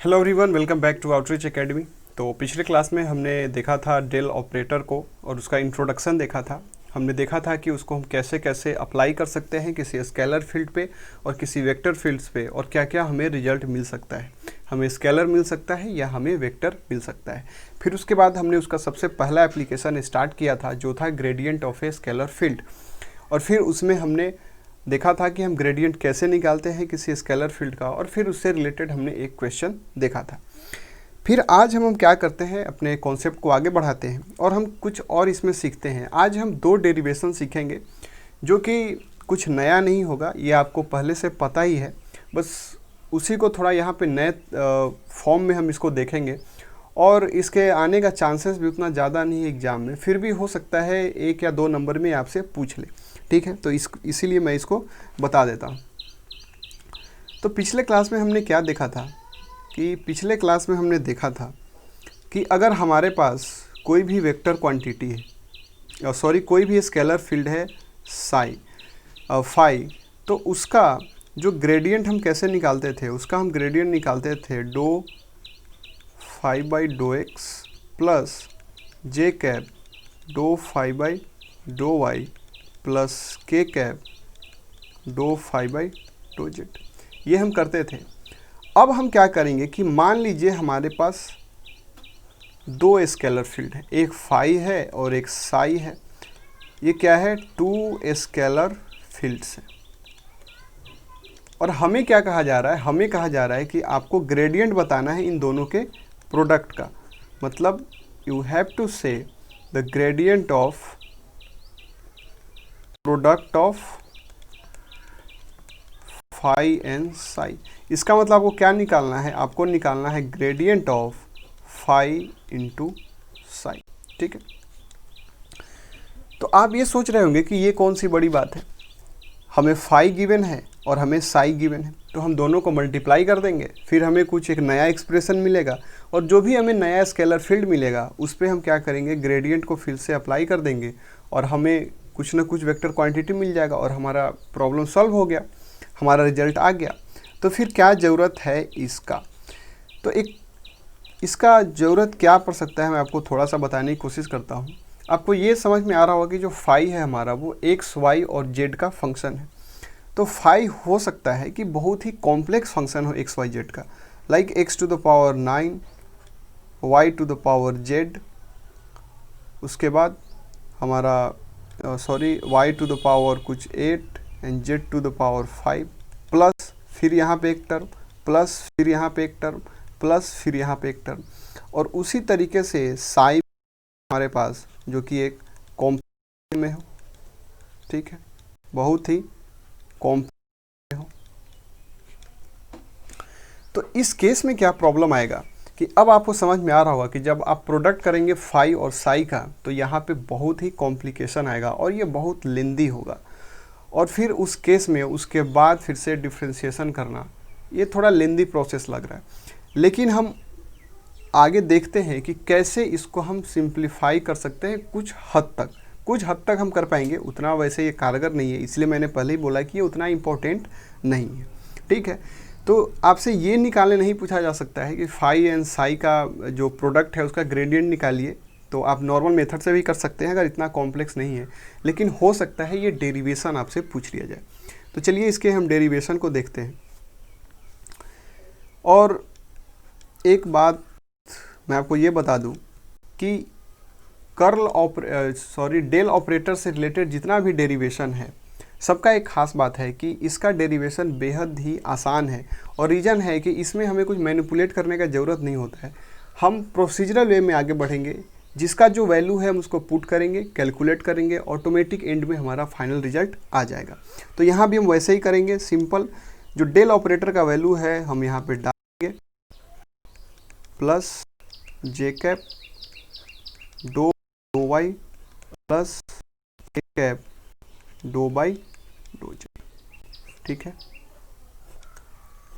Hello everyone, welcome back to Outreach Academy. तो पिछले class में हमने देखा था डेल ऑपरेटर को और उसका इंट्रोडक्शन देखा था। हमने देखा था कि उसको हम कैसे कैसे अप्लाई कर सकते हैं किसी स्केलर फील्ड पे और किसी वेक्टर फील्ड्स पे, और क्या क्या हमें रिजल्ट मिल सकता है। हमें स्केलर मिल सकता है या हमें वेक्टर मिल सकता है। फिर उसके बाद हमने उसका सबसे पहला एप्लीकेशन स्टार्ट किया था जो था gradient of a scalar field, और फिर उसमें हमने देखा था कि हम ग्रेडियंट कैसे निकालते हैं किसी स्केलर फील्ड का, और फिर उससे रिलेटेड हमने एक क्वेश्चन देखा था। फिर आज हम क्या करते हैं, अपने कॉन्सेप्ट को आगे बढ़ाते हैं और हम कुछ और इसमें सीखते हैं। आज हम दो डेरिवेशन सीखेंगे जो कि कुछ नया नहीं होगा, ये आपको पहले से पता ही है, बस उसी को थोड़ा यहाँ पे नए फॉर्म में हम इसको देखेंगे। और इसके आने का चांसेस भी उतना ज़्यादा नहीं है एग्ज़ाम में, फिर भी हो सकता है 1 या 2 नंबर में आपसे पूछ ले। ठीक है, तो इसीलिए मैं इसको बता देता हूँ। तो पिछले क्लास में हमने क्या देखा था कि पिछले क्लास में हमने देखा था कि अगर हमारे पास कोई भी वेक्टर क्वांटिटी है, कोई भी स्केलर फील्ड है फाई, तो उसका जो ग्रेडियंट हम कैसे निकालते थे, उसका हम ग्रेडियंट निकालते थे dow phi by dough x plus j cap dow phi by dow y plus k cap dow phi by dough z, ये हम करते थे। अब हम क्या करेंगे कि मान लीजिए हमारे पास दो स्केलर फील्ड है, एक फाई है और एक साई है। ये क्या है, टू स्केलर फील्ड्स है। और हमें क्या कहा जा रहा है, हमें कहा जा रहा है कि आपको ग्रेडियंट बताना है इन दोनों के प्रोडक्ट का। मतलब you have to say the gradient of product of phi and psi. इसका मतलब आपको क्या निकालना है, आपको निकालना है gradient of phi into psi. ठीक है, तो आप ये सोच रहे होंगे कि ये कौन सी बड़ी बात है, हमें फाई गिवन है और हमें साई गिवन है, तो हम दोनों को मल्टीप्लाई कर देंगे, फिर हमें कुछ एक नया एक्सप्रेशन मिलेगा, और जो भी हमें नया स्केलर फील्ड मिलेगा उस पर हम क्या करेंगे, ग्रेडियंट को फिर से अप्लाई कर देंगे और हमें कुछ ना कुछ वेक्टर क्वांटिटी मिल जाएगा और हमारा प्रॉब्लम सॉल्व हो गया, हमारा रिजल्ट आ गया। तो फिर क्या ज़रूरत है इसका, तो एक इसका ज़रूरत क्या पड़ सकता है, मैं आपको थोड़ा सा बताने की कोशिश करता हूँ। आपको ये समझ में आ रहा होगा कि जो फाई है हमारा वो एक्स वाई और जेड का फंक्शन है। तो फाई हो सकता है कि बहुत ही कॉम्प्लेक्स फंक्शन हो एक्स वाई जेड का, like x to the power 9, y to the power z, उसके बाद हमारा वाई टू द पावर कुछ 8 and z to the power 5, plus फिर यहाँ पे एक टर्म, प्लस फिर यहाँ पे एक टर्म, प्लस फिर यहाँ पे एक टर्म। और उसी तरीके से साई हमारे पास जो कि एक कॉम्प्लेक्स में हो, ठीक है, बहुत ही कॉम्प्लेक्स में हो। तो इस केस में क्या प्रॉब्लम आएगा कि अब आपको समझ में आ रहा होगा कि जब आप प्रोडक्ट करेंगे फाई और साई का तो यहाँ पे बहुत ही कॉम्प्लिकेशन आएगा और ये बहुत लेंदी होगा, और फिर उस केस में उसके बाद फिर से डिफ्रेंशिएशन करना ये थोड़ा लेंदी प्रोसेस लग रहा है। लेकिन हम आगे देखते हैं कि कैसे इसको हम सिंप्लीफाई कर सकते हैं, कुछ हद तक हम कर पाएंगे, उतना वैसे ये कारगर नहीं है, इसलिए मैंने पहले ही बोला कि ये उतना इम्पोर्टेंट नहीं है। ठीक है, तो आपसे ये निकालने नहीं पूछा जा सकता है कि फाई एंड साई का जो प्रोडक्ट है उसका ग्रेडियंट निकालिए, तो आप नॉर्मल मेथड से भी कर सकते हैं अगर इतना कॉम्प्लेक्स नहीं है, लेकिन हो सकता है ये डेरिवेशन आपसे पूछ लिया जाए। तो चलिए इसके हम डेरिवेशन को देखते हैं। और एक बात मैं आपको ये बता दूं कि डेल ऑपरेटर से रिलेटेड जितना भी डेरिवेशन है सबका एक खास बात है कि इसका डेरिवेशन बेहद ही आसान है, और रीज़न है कि इसमें हमें कुछ मैनिपुलेट करने का ज़रूरत नहीं होता है। हम प्रोसीजरल वे में आगे बढ़ेंगे, जिसका जो वैल्यू है हम उसको पुट करेंगे, कैलकुलेट करेंगे, ऑटोमेटिक एंड में हमारा फाइनल रिजल्ट आ जाएगा। तो यहाँ भी हम वैसे ही करेंगे, सिंपल जो डेल ऑपरेटर का वैल्यू है हम यहाँ पर डालेंगे, plus j cap dough y plus k cap dough by dough z. ठीक है,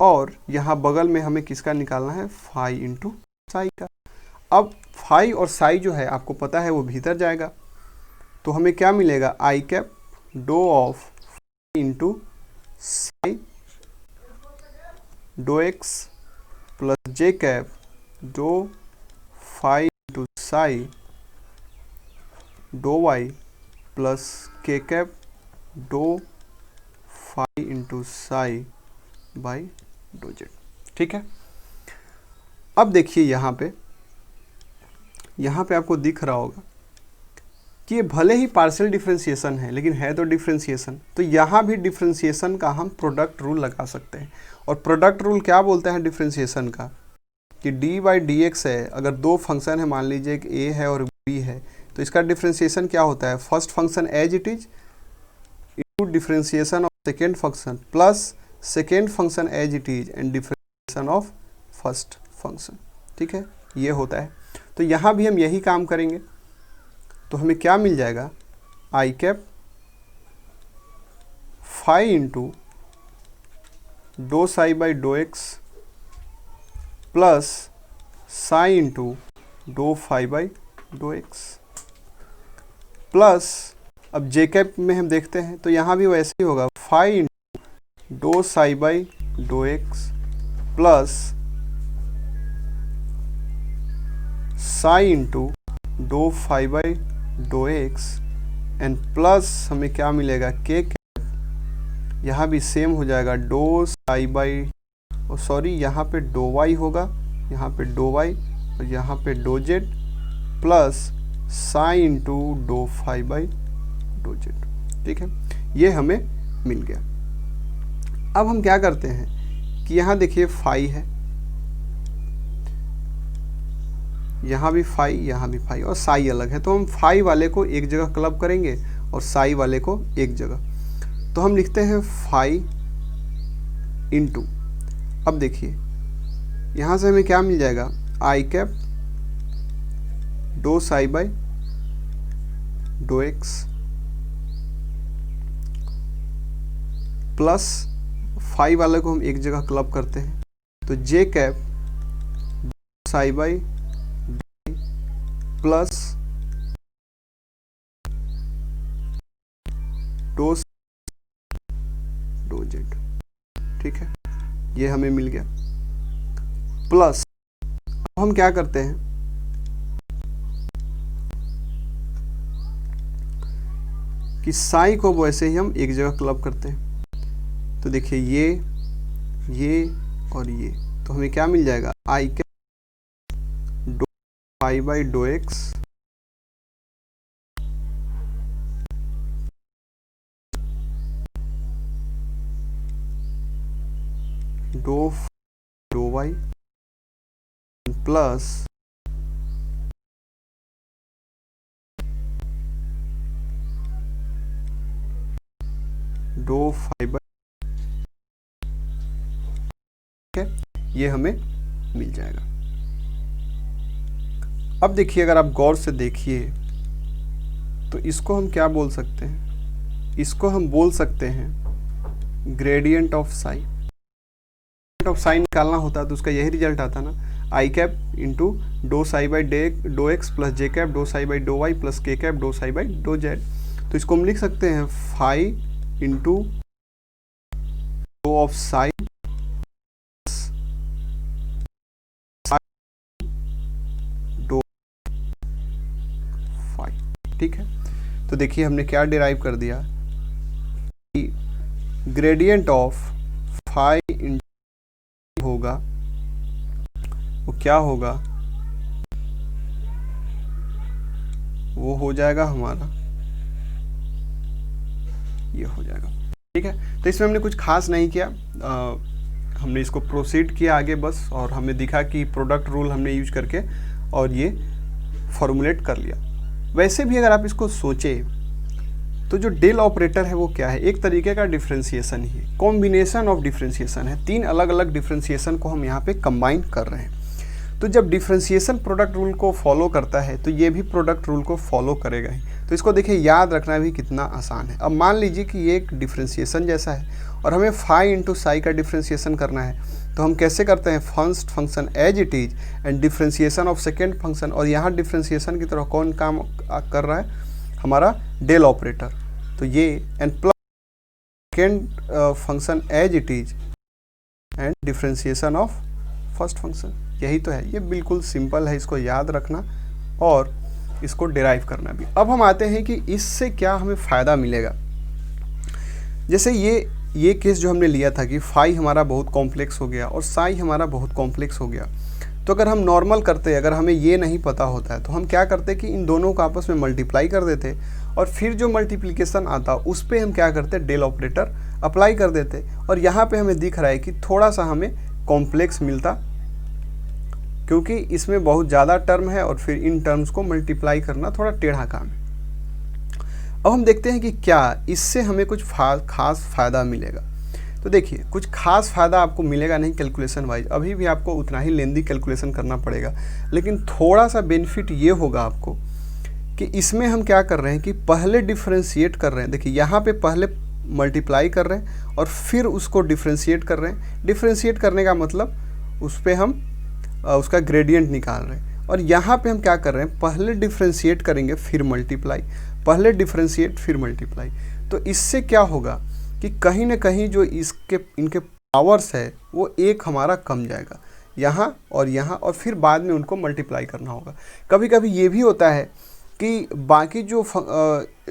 और यहाँ बगल में हमें किसका निकालना है, फाई इंटू साई का। अब फाई और साई जो है आपको पता है वो भीतर जाएगा, तो हमें क्या मिलेगा, i cap dow of phi into psi dow x plus j cap dow phi into psi dow y plus k cap dow phi into psi by dough z. ठीक है, अब देखिए यहाँ पे आपको दिख रहा होगा कि ये भले ही पार्शियल डिफरेंशिएशन है लेकिन है तो डिफरेंशिएशन। तो यहाँ भी डिफरेंशिएशन का हम प्रोडक्ट रूल लगा सकते हैं। और प्रोडक्ट रूल क्या बोलते हैं डिफरेंशिएशन का, कि डी बाई डी एक्स है, अगर दो फंक्शन है, मान लीजिए कि ए है और बी है, तो इसका डिफरेंशिएशन क्या होता है, first function as it is into differentiation of second function plus second function as it is and differentiation of first function. ठीक है, ये होता है। तो यहाँ भी हम यही काम करेंगे। तो हमें क्या मिल जाएगा, i cap phi into dough psi by dough x plus psi into dough phi by dough x plus, अब जे कैप में हम देखते हैं तो यहाँ भी वैसे ही होगा, phi into dough psi by dough x plus psi into dough phi by dough x and plus हमें क्या मिलेगा, के कैप, यहाँ भी सेम हो जाएगा, डो साई बाई, सॉरी यहाँ पे डो वाई होगा, यहाँ पे डो वाई और यहाँ पे doh z plus psi into dough phi by dough z. ठीक है, ये हमें मिल गया। अब हम क्या करते हैं कि यहाँ देखिए फाई है, यहाँ भी फाई, यहाँ भी फाई और साई अलग है, तो हम फाई वाले को एक जगह क्लब करेंगे और साई वाले को एक जगह। तो हम लिखते हैं फाई इंटू, अब देखिए यहाँ से हमें क्या मिल जाएगा, i cap dow psi by dough x plus phi वाले को हम एक जगह क्लब करते हैं, तो j cap dow psi by plus dow dow z. ठीक है, ये हमें मिल गया। प्लस अब हम क्या करते हैं कि साई को वैसे ही हम एक जगह क्लब करते हैं। तो देखिए ये और ये, तो हमें क्या मिल जाएगा, आई के doh phi by dough x doh y plus doh phi by, ठीक है, ये हमें मिल जाएगा। अब देखिए, अगर आप गौर से देखिए तो इसको हम क्या बोल सकते हैं, इसको हम बोल सकते हैं gradient of psi. Of psi निकालना होता तो उसका यही रिजल्ट आता ना, i cap into dough psi by dough x plus j cap dow psi by dow y plus k cap dow psi by dough z. तो इसको हम लिख सकते हैं phi into dow of psi dow phi. ठीक है, तो देखिए हमने क्या डिराइव कर दिया, ग्रेडियंट ऑफ फाई होगा वो क्या होगा, वो हो जाएगा हमारा, ये हो जाएगा। ठीक है, तो इसमें हमने कुछ खास नहीं किया, हमने इसको प्रोसीड किया आगे बस, और हमें दिखा कि प्रोडक्ट रूल हमने यूज करके और ये फॉर्मुलेट कर लिया। वैसे भी अगर आप इसको सोचें तो जो डेल ऑपरेटर है वो क्या है, एक तरीके का डिफरेंशिएशन ही है, कॉम्बिनेशन ऑफ डिफरेंशिएशन है। तीन अलग अलग डिफरेंशिएशन को हम यहाँ पे कंबाइन कर रहे हैं। तो जब डिफरेंशिएशन प्रोडक्ट रूल को फॉलो करता है तो ये भी प्रोडक्ट रूल को फॉलो करेगा ही। तो इसको देखिए याद रखना भी कितना आसान है। अब मान लीजिए कि ये एक डिफरेंशिएशन जैसा है और हमें फाई इंटू साई का डिफरेंशिएशन करना है, तो हम कैसे करते हैं, first function as it is and differentiation of second function, और यहाँ डिफरेंशिएशन की तरह कौन काम कर रहा है, हमारा डेल ऑपरेटर। तो ये and plus second function as it is and differentiation of first function, यही तो है। ये बिल्कुल सिंपल है, इसको याद रखना और इसको डिराइव करना भी। अब हम आते हैं कि इससे क्या हमें फ़ायदा मिलेगा। जैसे ये केस जो हमने लिया था कि फाई हमारा बहुत कॉम्प्लेक्स हो गया और साई हमारा बहुत कॉम्प्लेक्स हो गया, तो अगर हम नॉर्मल करते, अगर हमें ये नहीं पता होता है तो हम क्या करते कि इन दोनों को आपस में मल्टीप्लाई कर देते और फिर जो मल्टीप्लिकेशन आता उस पर हम क्या करते, डेल ऑपरेटर अप्लाई कर देते। और यहाँ पे हमें दिख रहा है कि थोड़ा सा हमें कॉम्प्लेक्स मिलता, क्योंकि इसमें बहुत ज़्यादा टर्म है और फिर इन टर्म्स को मल्टीप्लाई करना थोड़ा टेढ़ा काम है। अब हम देखते हैं कि क्या इससे हमें कुछ खास फ़ायदा मिलेगा। तो देखिए, कुछ खास फ़ायदा आपको मिलेगा नहीं कैलकुलेशन वाइज, अभी भी आपको उतना ही लेंदी कैलकुलेशन करना पड़ेगा, लेकिन थोड़ा सा बेनिफिट ये होगा आपको कि इसमें हम क्या कर रहे हैं कि पहले डिफ्रेंशिएट कर रहे हैं। देखिए यहाँ पे पहले मल्टीप्लाई कर रहे हैं और फिर उसको डिफ्रेंशिएट कर रहे हैं। डिफ्रेंशिएट करने का मतलब उस पर हम उसका ग्रेडियंट निकाल रहे हैं। और यहाँ पे हम क्या कर रहे हैं, पहले डिफ्रेंशिएट करेंगे फिर मल्टीप्लाई, पहले डिफ्रेंशिएट फिर मल्टीप्लाई। तो इससे क्या होगा कि कहीं ना कहीं जो इनके पावर्स है वो एक हमारा कम जाएगा, यहाँ और फिर बाद में उनको मल्टीप्लाई करना होगा। कभी कभी ये भी होता है कि बाकी जो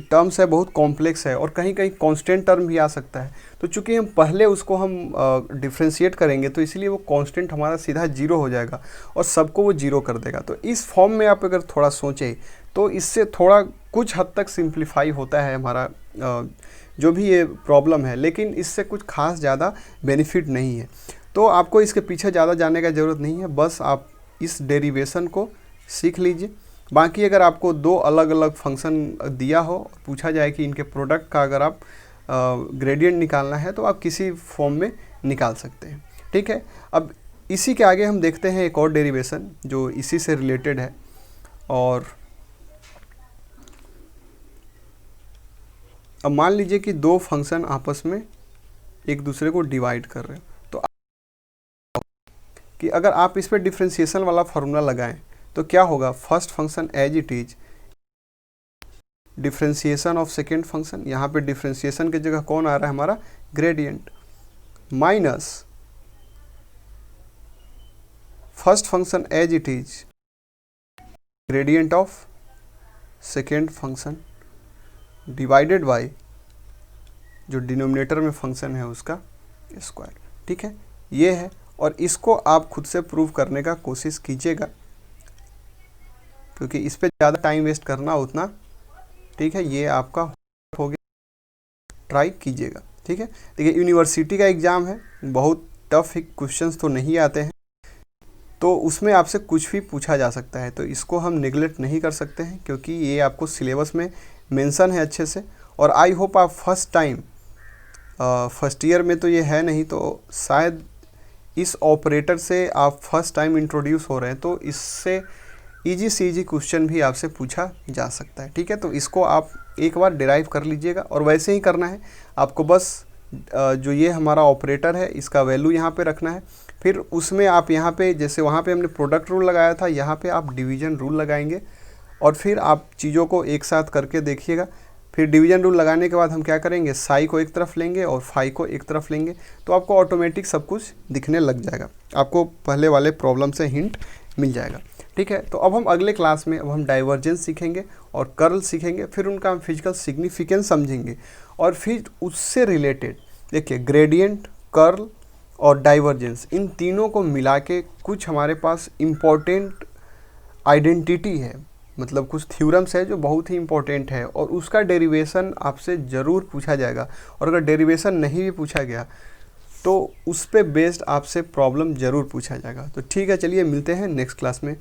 टर्म्स है बहुत कॉम्प्लेक्स है और कहीं कहीं कांस्टेंट टर्म भी आ सकता है, तो चूंकि हम पहले उसको हम डिफ्रेंशिएट करेंगे तो इसलिए वो कांस्टेंट हमारा सीधा जीरो हो जाएगा और सबको वो जीरो कर देगा। तो इस फॉर्म में आप अगर थोड़ा सोचें तो इससे थोड़ा कुछ हद तक सिंप्लीफाई होता है हमारा जो भी ये प्रॉब्लम है, लेकिन इससे कुछ खास ज़्यादा बेनिफिट नहीं है। तो आपको इसके पीछे ज़्यादा जाने का ज़रूरत नहीं है, बस आप इस डेरिवेशन को सीख लीजिए। बाकी अगर आपको दो अलग अलग फंक्शन दिया हो, पूछा जाए कि इनके प्रोडक्ट का अगर आप ग्रेडियंट निकालना है तो आप किसी फॉर्म में निकाल सकते हैं। ठीक है, अब इसी के आगे हम देखते हैं एक और डेरिवेशन जो इसी से रिलेटेड है। और अब मान लीजिए कि दो फंक्शन आपस में एक दूसरे को डिवाइड कर रहे हैं, तो कि अगर आप इस पर डिफ्रेंशिएशन वाला फॉर्मूला लगाएं तो क्या होगा, first function as it is differentiation of second function, यहाँ पे डिफ्रेंशिएशन की जगह कौन आ रहा है हमारा gradient, minus first function as it is gradient of second function divided by जो डिनोमिनेटर में फंक्शन है उसका स्क्वायर। ठीक है, ये है और इसको आप खुद से प्रूव करने का कोशिश कीजिएगा, क्योंकि इस पे ज़्यादा टाइम वेस्ट करना उतना ठीक है, ये आपका हो गया, ट्राई कीजिएगा। ठीक है, देखिए यूनिवर्सिटी का एग्ज़ाम है, बहुत टफ क्वेश्चंस तो नहीं आते हैं, तो उसमें आपसे कुछ भी पूछा जा सकता है, तो इसको हम निगलेक्ट नहीं कर सकते हैं क्योंकि ये आपको सिलेबस में मेंशन है अच्छे से। और आई होप आप फर्स्ट ईयर में तो ये है नहीं, तो शायद इस ऑपरेटर से आप फर्स्ट टाइम इंट्रोड्यूस हो रहे हैं, तो इससे इजी से इजी क्वेश्चन भी आपसे पूछा जा सकता है। ठीक है, तो इसको आप एक बार डिराइव कर लीजिएगा और वैसे ही करना है आपको, बस जो ये हमारा ऑपरेटर है इसका वैल्यू यहाँ पे रखना है, फिर उसमें आप यहाँ पे जैसे वहाँ पे हमने प्रोडक्ट रूल लगाया था, यहाँ पे आप डिवीज़न रूल लगाएंगे और फिर आप चीज़ों को एक साथ करके देखिएगा। फिर डिवीज़न रूल लगाने के बाद हम क्या करेंगे, साई को एक तरफ लेंगे और फाई को एक तरफ लेंगे, तो आपको ऑटोमेटिक सब कुछ दिखने लग जाएगा, आपको पहले वाले प्रॉब्लम से हिंट मिल जाएगा। ठीक है, तो अब हम अगले क्लास में अब हम डाइवर्जेंस सीखेंगे और कर्ल सीखेंगे, फिर उनका हम फिजिकल सिग्निफिकेंस समझेंगे और फिर उससे रिलेटेड देखिए ग्रेडियंट, कर्ल और डाइवर्जेंस, इन तीनों को मिला के कुछ हमारे पास इम्पोर्टेंट आइडेंटिटी है, मतलब कुछ थ्योरम्स है जो बहुत ही इंपॉर्टेंट है और उसका डेरिवेशन आपसे ज़रूर पूछा जाएगा। और अगर डेरिवेशन नहीं भी पूछा गया तो उस पे बेस्ड आपसे प्रॉब्लम ज़रूर पूछा जाएगा। तो ठीक है, चलिए मिलते हैं नेक्स्ट क्लास में।